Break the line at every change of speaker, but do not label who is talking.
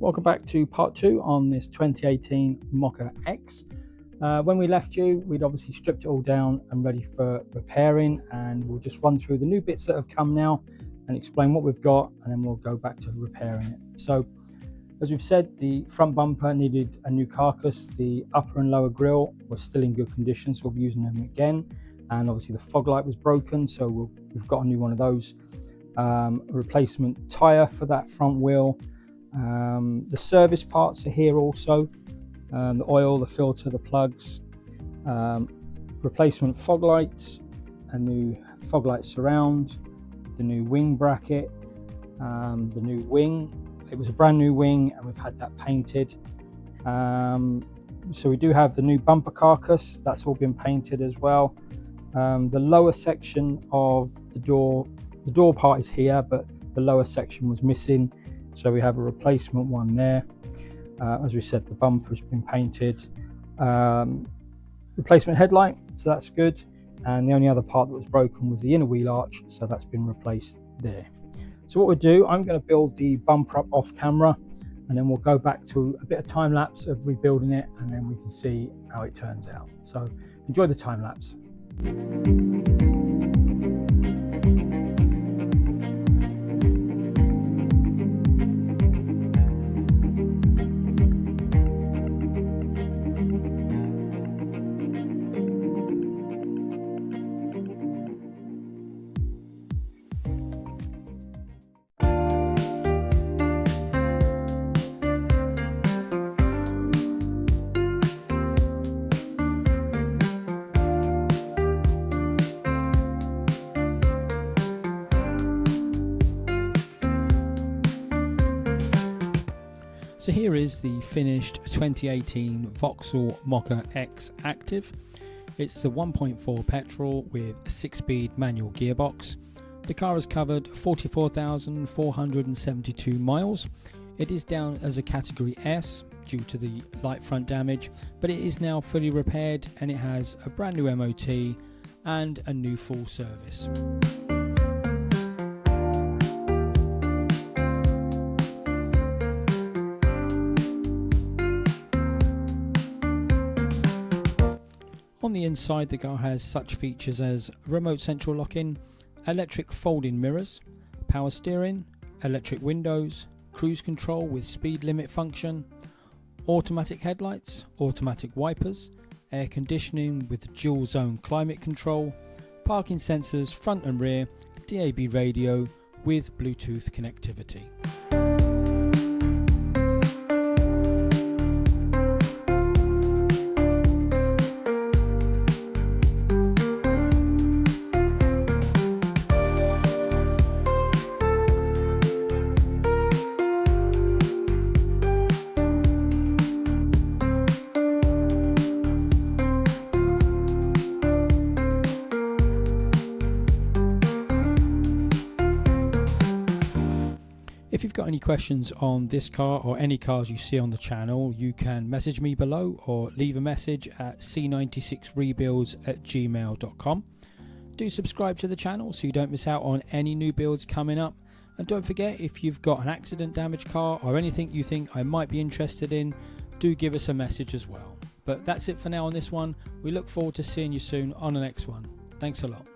Welcome back to part 2 on this 2018 Mokka X. When we left you, we'd obviously stripped it all down and ready for repairing, and we'll just run through the new bits that have come now and explain what we've got, and then we'll go back to repairing it. So as we've said, the front bumper needed a new carcass. The upper and lower grille were still in good condition, so we'll be using them again. And obviously the fog light was broken, so we've got a new one of those. A replacement tyre for that front wheel. The service parts are here also. The oil, the filter, the plugs, replacement fog lights, a new fog light surround, the new wing bracket, the new wing. It was a brand new wing and we've had that painted. So we do have the new bumper carcass, that's all been painted as well. The lower section of the door part is here, but the lower section was missing, so we have a replacement one there. As we said, the bumper has been painted. Replacement headlight, so that's good. And the only other part that was broken was the inner wheel arch, so that's been replaced there. So what we'll do, I'm going to build the bumper up off camera, and then we'll go back to a bit of time lapse of rebuilding it, and then we can see how it turns out. So enjoy the time lapse. So here is the finished 2018 Vauxhall Mokka X Active. It's the 1.4 petrol with a 6-speed manual gearbox. The car has covered 44,472 miles. It is down as a category S due to the light front damage, but it is now fully repaired and it has a brand new MOT and a new full service. On the inside, the car has such features as remote central lock-in, electric folding mirrors, power steering, electric windows, cruise control with speed limit function, automatic headlights, automatic wipers, air conditioning with dual zone climate control, parking sensors front and rear, DAB radio with Bluetooth connectivity. If you've got any questions on this car or any cars you see on the channel, you can message me below or leave a message at c96rebuilds@gmail.com. Do subscribe to the channel so you don't miss out on any new builds coming up. And don't forget, if you've got an accident damaged car or anything you think I might be interested in, do give us a message as well. But that's it for now on this one. We look forward to seeing you soon on the next one. Thanks a lot.